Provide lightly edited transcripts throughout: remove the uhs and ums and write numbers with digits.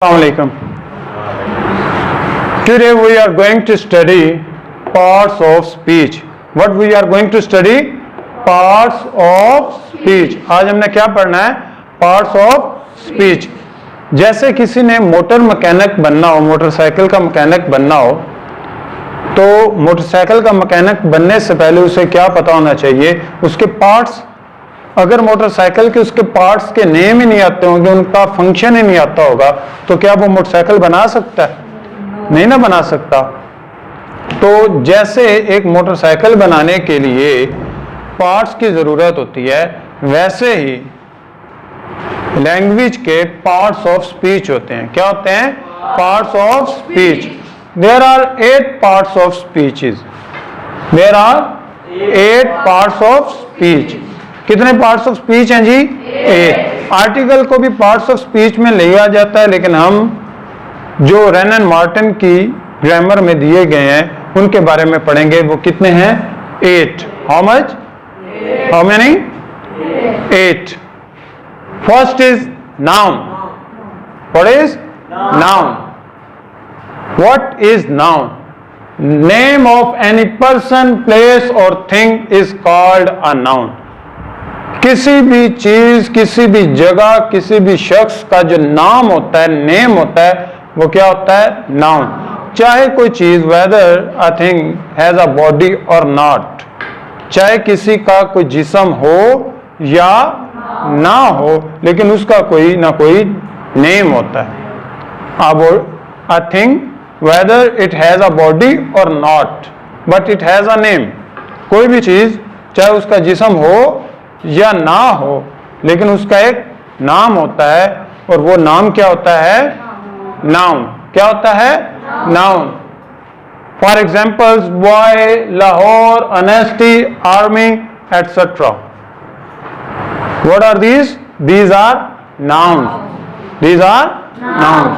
Assalamu alaikum. Today we are going to study parts of speech. What we are going to study? Parts of speech. आज हमने क्या पढ़ना है? Parts of speech. जैसे किसी ने मोटर मैकेनिक बनना हो, मोटरसाइकिल का मैकेनिक बनना हो, तो मोटरसाइकिल का मैकेनिक बनने से पहले उसे क्या पता होना चाहिए? उसके पार्ट्स. अगर मोटरसाइकिल के उसके पार्ट्स के नेम ही नहीं आते होंगे, उनका फंक्शन ही नहीं आता होगा, तो क्या वो मोटरसाइकिल बना सकता है? नहीं ना बना सकता. तो जैसे एक मोटरसाइकिल बनाने के लिए पार्ट्स की ज़रूरत होती है, वैसे ही लैंग्वेज के पार्ट्स ऑफ स्पीच होते हैं. क्या होते हैं? Parts of speech. There are 8 parts of speeches. There are 8 parts of speech. कितने पार्ट्स ऑफ स्पीच हैं जी? 8. आर्टिकल को भी पार्ट्स ऑफ स्पीच में लिया जाता है, लेकिन हम जो रैन एंड मार्टिन की ग्रामर में दिए गए हैं उनके बारे में पढ़ेंगे. वो कितने हैं? 8. How much? How many? 8. First is noun. What is noun? What is noun? Name of any person, place और thing is called a noun. किसी भी चीज, किसी भी जगह, किसी भी शख्स का जो नाम होता है, नेम होता है, वो क्या होता है? नाउन. चाहे कोई चीज, weather a thing has a body और नॉट, चाहे किसी का कोई जिस्म हो या ना हो, लेकिन उसका कोई ना कोई नेम होता है. अब a thing whether it has a body और not, but it has a name. कोई भी चीज, चाहे उसका जिस्म हो या ना हो, लेकिन उसका एक नाम होता है, और वो नाम क्या होता है? नाउन. क्या होता है? Noun. For examples, boy, Lahore, honesty, army, etcetera. What are these? These are nouns. These are nouns.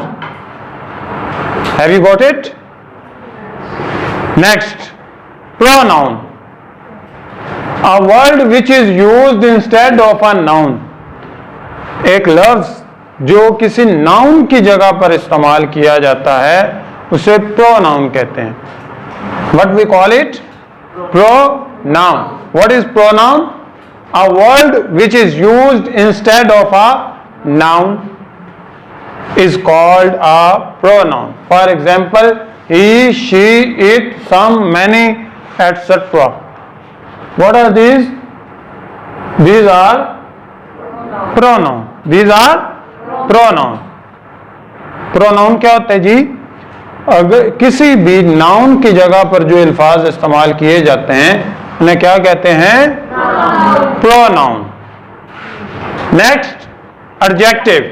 Have you got it? Next, pronoun. A word which is used instead of a noun. एक लफ्ज जो किसी noun की जगह पर इस्तेमाल किया जाता है उसे प्रोनाउन कहते हैं. What we call it? Pronoun. What is pronoun? A word which is used instead of a noun is called a pronoun. For example, he, she, it, some, many, etc. What are these? These are pronoun. These are pronoun. Pronoun क्या होता है जी? अगर किसी भी noun की जगह पर जो अल्फाज इस्तेमाल किए जाते हैं उन्हें क्या कहते हैं? Pronoun. Next, adjective.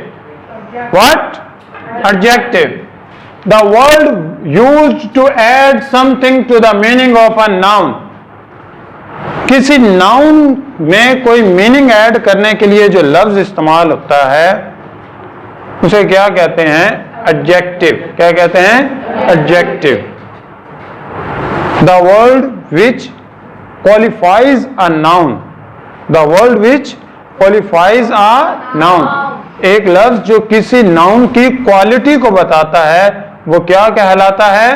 What? Adjective. The word used to add something to the meaning of a noun. किसी नाउन में कोई मीनिंग ऐड करने के लिए जो लफ्ज इस्तेमाल होता है उसे क्या कहते हैं? एडजेक्टिव. क्या कहते हैं? Adjective. The word which qualifies a noun. The word which qualifies a noun. एक लफ्ज जो किसी नाउन की क्वालिटी को बताता है वो क्या कहलाता है?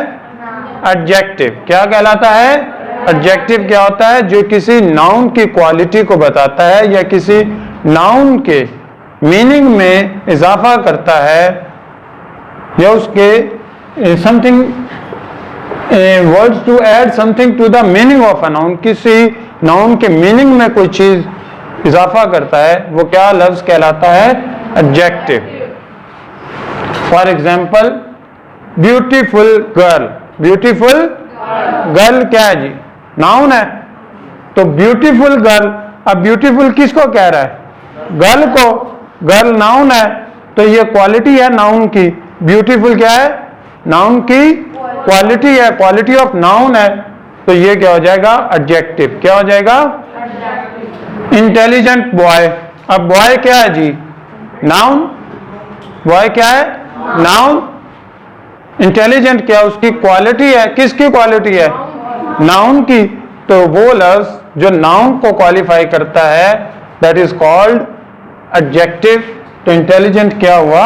एडजेक्टिव. क्या कहलाता है? एडजेक्टिव. क्या होता है? जो किसी नाउन की क्वालिटी को बताता है या किसी नाउन के मीनिंग में इजाफा करता है, या उसके something words to add something to the meaning of a noun. किसी नाउन के मीनिंग में कोई चीज इजाफा करता है, वो क्या लफ्ज कहलाता है? Adjective. For example, beautiful girl. Beautiful girl क्या है जी? नाउन है. तो ब्यूटीफुल गर्ल, अब ब्यूटीफुल किसको कह रहा है? गर्ल को. गर्ल नाउन है, तो ये क्वालिटी है नाउन की. ब्यूटीफुल क्या है? नाउन की क्वालिटी है, क्वालिटी ऑफ नाउन है, तो ये क्या हो जाएगा? एडजेक्टिव. क्या हो जाएगा? Intelligent boy. अब बॉय क्या है जी? नाउन. बॉय क्या है? नाउन. इंटेलिजेंट क्या? उसकी क्वालिटी है. किसकी क्वालिटी है? नाउन की. तो वो लफ्ज जो नाउन को क्वालिफाई करता है दैट इज कॉल्ड एडजेक्टिव. तो इंटेलिजेंट क्या हुआ?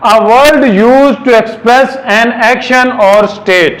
a word used to express an action or state.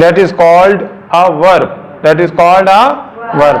That is called a verb. That is called a verb.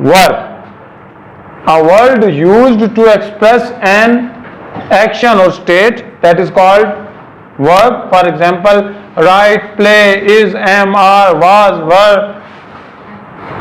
verb. A word used to express an action or state, that is called verb. For example, write, play, is, am, are, was, were.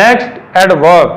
Next, adverb.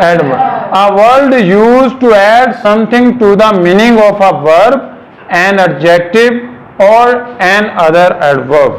Adverb. A word used to add something to the meaning of a verb, an adjective or an other adverb.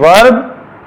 verb,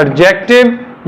adjective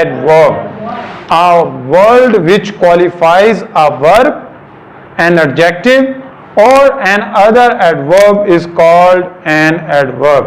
adverb. A word which qualifies a verb, an adjective or an other adverb is called an adverb.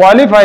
qualify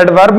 adverb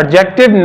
adjective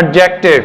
adjective.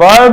verb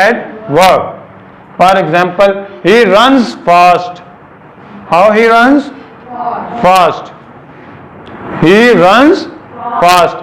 adverb. For example, he runs fast. How he runs? Fast. He runs fast.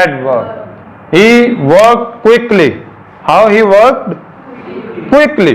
adverb. He worked quickly. How he worked? Quickly.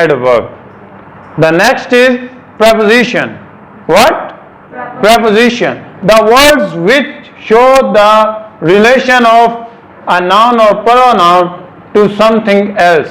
adverb. The next is preposition. What? Preposition. The words which show the relation of a noun or pronoun to something else.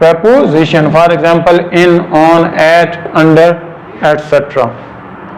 preposition. For example, in, on, at, under, etc.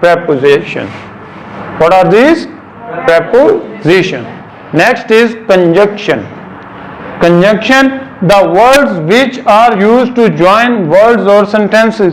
preposition. What are these? Preposition. Next is conjunction. Conjunction, the words which are used to join words or sentences.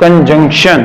conjunction.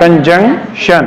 conjunction.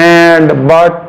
and, but,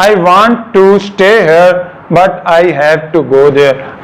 I want to stay here but I have to go there.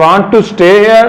want to stay here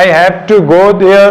I have to go there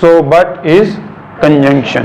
so but is conjunction.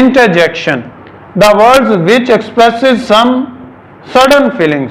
interjection. the words which expresses some sudden feelings.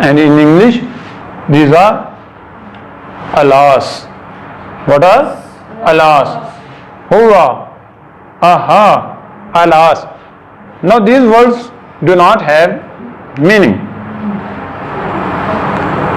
and in English these are alas. What are alas? Hurrah, aha, alas. Now these words do not have meaning.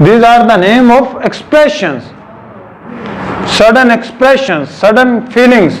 These are the name of expressions, sudden expressions, sudden feelings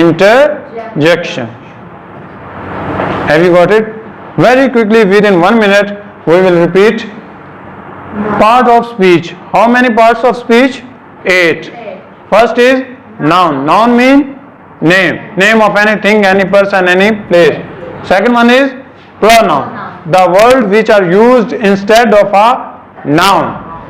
Interjection. Have you got it? Very quickly, within 1 minute, we will repeat part of speech. How many parts of speech? 8. First is noun. Noun means name. Name of anything, any person, any place. Second one is pronoun. The words which are used instead of a noun.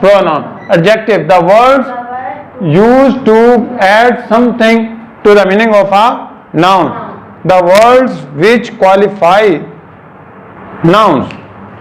Pronoun. Adjective. The words used to add something to the meaning of a noun. The words which qualify nouns.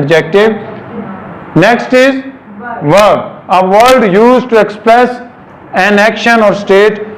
Adjective. Next is verb. A word used to express an action or state.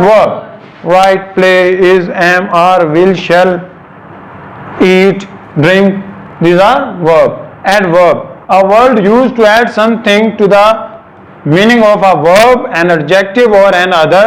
Verb. Write, play, is, am, are, will, shall, eat, drink. These are verb. Adverb. A word used to add something to the meaning of a verb, an adjective or an other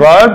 verb,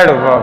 Adverb.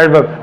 adverb.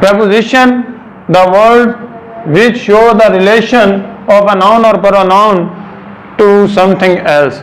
Preposition. The word which show the relation of a noun or pronoun to something else.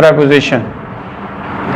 Preposition.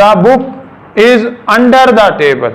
The book is under the table.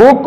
book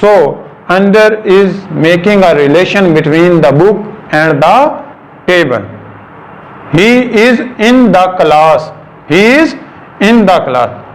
So under is making a relation between the book and the table. He is in the class. He is in the class.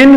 in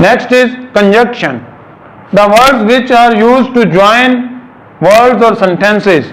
Next is conjunction. The words which are used to join words or sentences.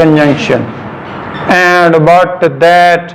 Conjunction. And, but, that,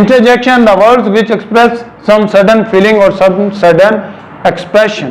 Interjection. The words which express some sudden feeling or some sudden expression.